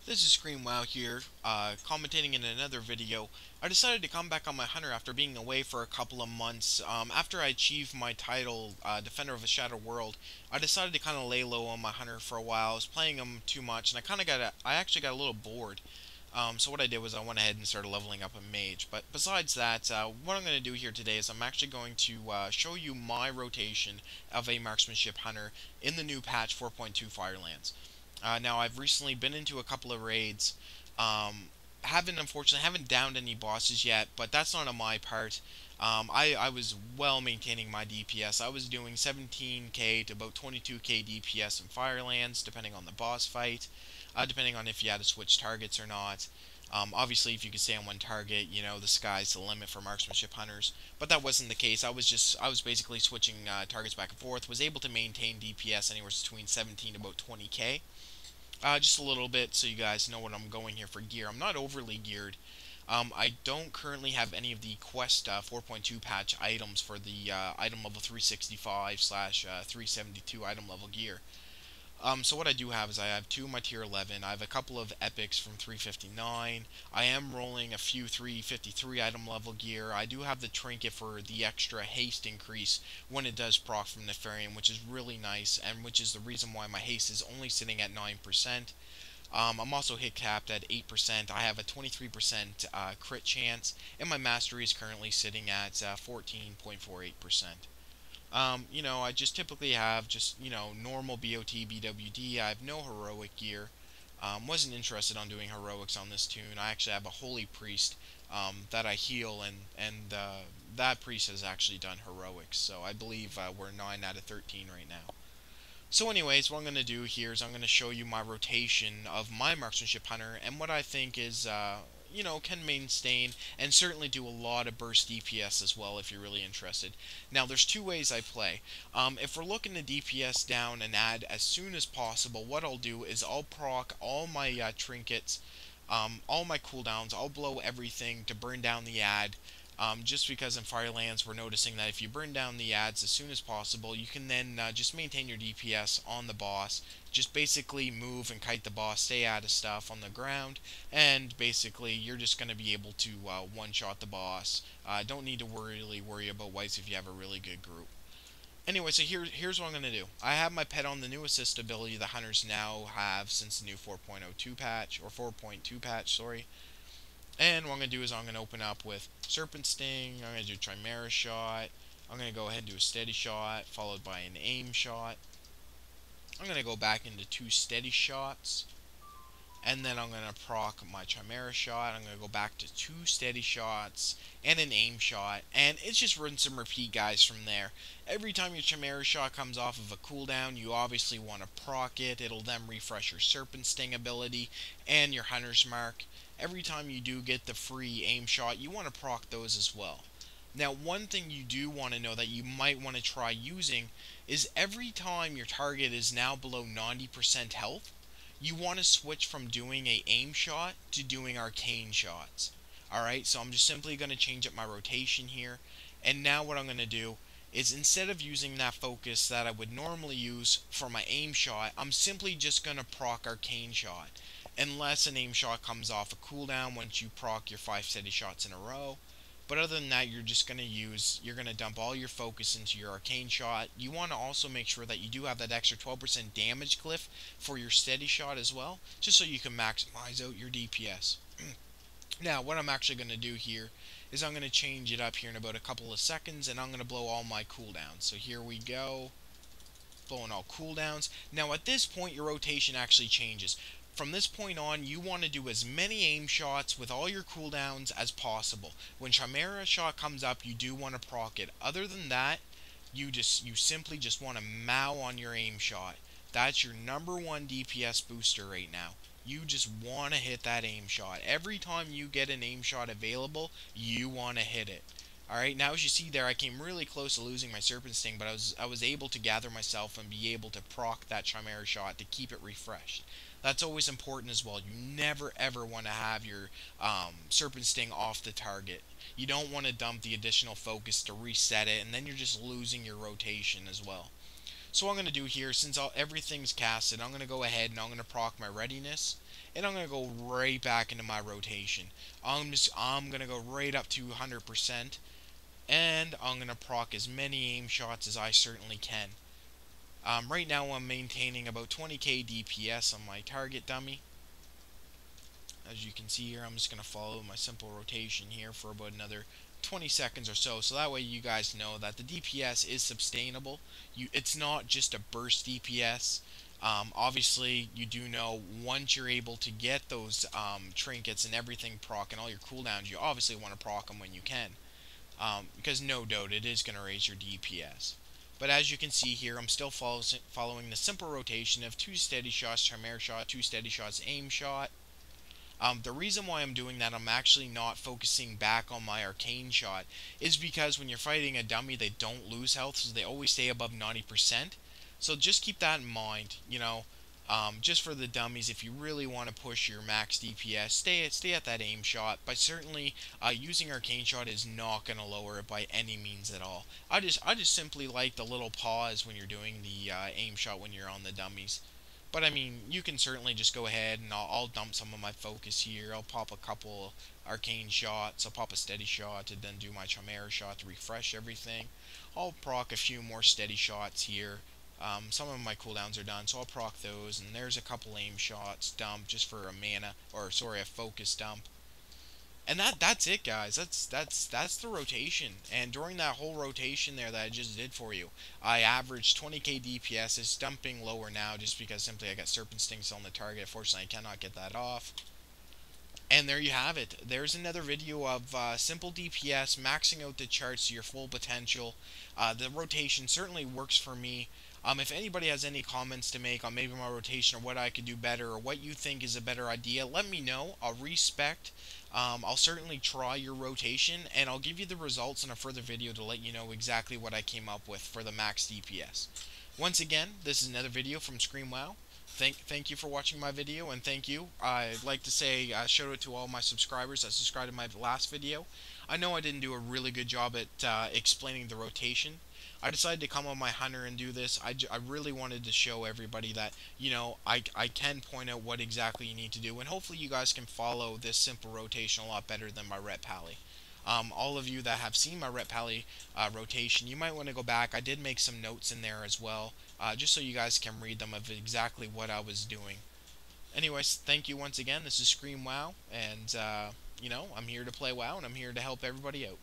This is Scream Wow here, commentating in another video. I decided to come back on my hunter after being away for a couple of months. After I achieved my title, Defender of a Shattered World, I decided to kind of lay low on my hunter for a while. I was playing him too much, and I actually got a little bored. So what I did was I went ahead and started leveling up a mage. But besides that, what I'm going to do here today is I'm actually going to show you my rotation of a marksmanship hunter in the new patch 4.2 Firelands. Now I've recently been into a couple of raids. Haven't downed any bosses yet, but that's not on my part. I was well maintaining my DPS. I was doing 17k to about 22k DPS in Firelands, depending on the boss fight, depending on if you had to switch targets or not. Obviously, if you could stay on one target, the sky's the limit for marksmanship hunters. But that wasn't the case. I was basically switching targets back and forth. Was able to maintain DPS anywhere between 17 to about 20k. Just a little bit so you guys know what I'm going here for gear. I'm not overly geared. I don't currently have any of the Quest 4.2 patch items for the item level 365 slash 372 item level gear. So what I do have is I have two of my tier 11. I have a couple of epics from 359. I am rolling a few 353 item level gear. I do have the trinket for the extra haste increase when it does proc from Nefarian, which is really nice, and which is the reason why my haste is only sitting at 9%. I'm also hit capped at 8%. I have a 23% crit chance, and my mastery is currently sitting at 14.48%. I just typically have just, normal BOT, BWD. I have no heroic gear. Wasn't interested on doing heroics on this tune. I actually have a holy priest that I heal, and that priest has actually done heroics. So I believe we're 9 out of 13 right now. So anyways, what I'm going to do here is I'm going to show you my rotation of my marksmanship hunter and what I think is, can maintain and certainly do a lot of burst DPS as well if you're really interested. Now, there's two ways I play. If we're looking to DPS down and add as soon as possible, what I'll do is I'll proc all my trinkets, all my cooldowns, I'll blow everything to burn down the ad. Just because in Firelands we're noticing that if you burn down the ads as soon as possible, you can then just maintain your DPS on the boss. Just basically move and kite the boss, stay out of stuff on the ground, and basically you're just going to be able to one-shot the boss. Don't need to really worry about whites if you have a really good group. Anyway, so here's what I'm going to do. I have my pet on the new assist ability the hunters now have since the new 4.02 patch, or 4.2 patch, sorry. And what I'm going to do is I'm going to open up with Serpent Sting, I'm going to do Chimera Shot, I'm going to go ahead and do a Steady Shot, followed by an Aim Shot. I'm going to go back into two Steady Shots, and then I'm going to proc my Chimera Shot. I'm going to go back to two Steady Shots and an Aim Shot, and it's just rinse and repeat, guys, from there. Every time your Chimera Shot comes off of a cooldown, you obviously want to proc it. It'll then refresh your Serpent Sting ability and your Hunter's Mark. Every time you do get the free Aim Shot, you want to proc those as well. Now, one thing you do want to know that you might want to try using is every time your target is now below 90% health, you want to switch from doing a aim shot to doing arcane shots. Alright, so I'm just simply going to change up my rotation here. And now what I'm going to do is instead of using that focus that I would normally use for my aim shot, I'm simply just going to proc arcane shot. Unless an aim shot comes off a cooldown once you proc your 5 steady shots in a row. But other than that, you're going to dump all your focus into your arcane shot. You want to also make sure that you do have that extra 12% damage glyph for your steady shot as well, just so you can maximize out your DPS. Now, what I'm actually going to do here is I'm going to change it up here in about a couple of seconds, and I'm going to blow all my cooldowns. So here we go, blowing all cooldowns. Now, at this point, your rotation actually changes. From this point on, you want to do as many aim shots with all your cooldowns as possible. When Chimera Shot comes up, you do want to proc it. Other than that, you simply just want to mow on your aim shot. That's your number one DPS booster right now. You just want to hit that aim shot. Every time you get an aim shot available, you want to hit it. Alright, now as you see there, I came really close to losing my Serpent Sting, but I was able to gather myself and be able to proc that Chimera Shot to keep it refreshed. That's always important as well. You never ever want to have your Serpent Sting off the target. You don't want to dump the additional focus to reset it, and then you're just losing your rotation as well. So what I'm going to do here, since everything's casted, I'm going to go ahead and I'm going to proc my readiness. And I'm going to go right back into my rotation. I'm going to go right up to 100%. And I'm going to proc as many aim shots as I certainly can. Right now I'm maintaining about 20k DPS on my target dummy. As you can see here, I'm just going to follow my simple rotation here for about another 20 seconds or so. So that way you guys know that the DPS is sustainable. It's not just a burst DPS. Obviously, you do know once you're able to get those trinkets and everything proc and all your cooldowns, you obviously want to proc them when you can. Because no doubt it is going to raise your DPS. But as you can see here, I'm still following the simple rotation of 2 steady shots, Chimera shot, 2 steady shots, aim shot. The reason why I'm doing that, I'm actually not focusing back on my arcane shot, is because when you're fighting a dummy, they don't lose health, so they always stay above 90%. So just keep that in mind, just for the dummies, if you really want to push your max DPS, stay at that aim shot. But certainly, using arcane shot is not going to lower it by any means at all. I just simply like the little pause when you're doing the aim shot when you're on the dummies. But I mean, you can certainly just go ahead and I'll dump some of my focus here. I'll pop a couple arcane shots. I'll pop a steady shot and then do my Chimera shot to refresh everything. I'll proc a few more steady shots here. Some of my cooldowns are done, so I'll proc those. And there's a couple aim shots dump just for a mana, or sorry, a focus dump. And that's it, guys. That's the rotation. And during that whole rotation there that I just did for you, I averaged 20k DPS. It's dumping lower now just because simply I got Serpent Stinks on the target. Unfortunately, I cannot get that off. And there you have it. There's another video of simple DPS, maxing out the charts to your full potential. The rotation certainly works for me. If anybody has any comments to make on maybe my rotation or what I could do better or what you think is a better idea, let me know. I'll respect. I'll certainly try your rotation, and I'll give you the results in a further video to let you know exactly what I came up with for the max DPS. Once again, this is another video from ScreamWow. Thank you for watching my video, and thank you. I'd like to say shout out to all my subscribers that subscribed to my last video. I know I didn't do a really good job at explaining the rotation. I decided to come on my hunter and do this. I really wanted to show everybody that, I can point out what exactly you need to do, and hopefully you guys can follow this simple rotation a lot better than my Rep Pally. All of you that have seen my Rep Pally rotation, you might want to go back. I did make some notes in there as well, just so you guys can read them of exactly what I was doing. Anyways, thank you once again. This is ScreamWow, and, I'm here to play WoW, and I'm here to help everybody out.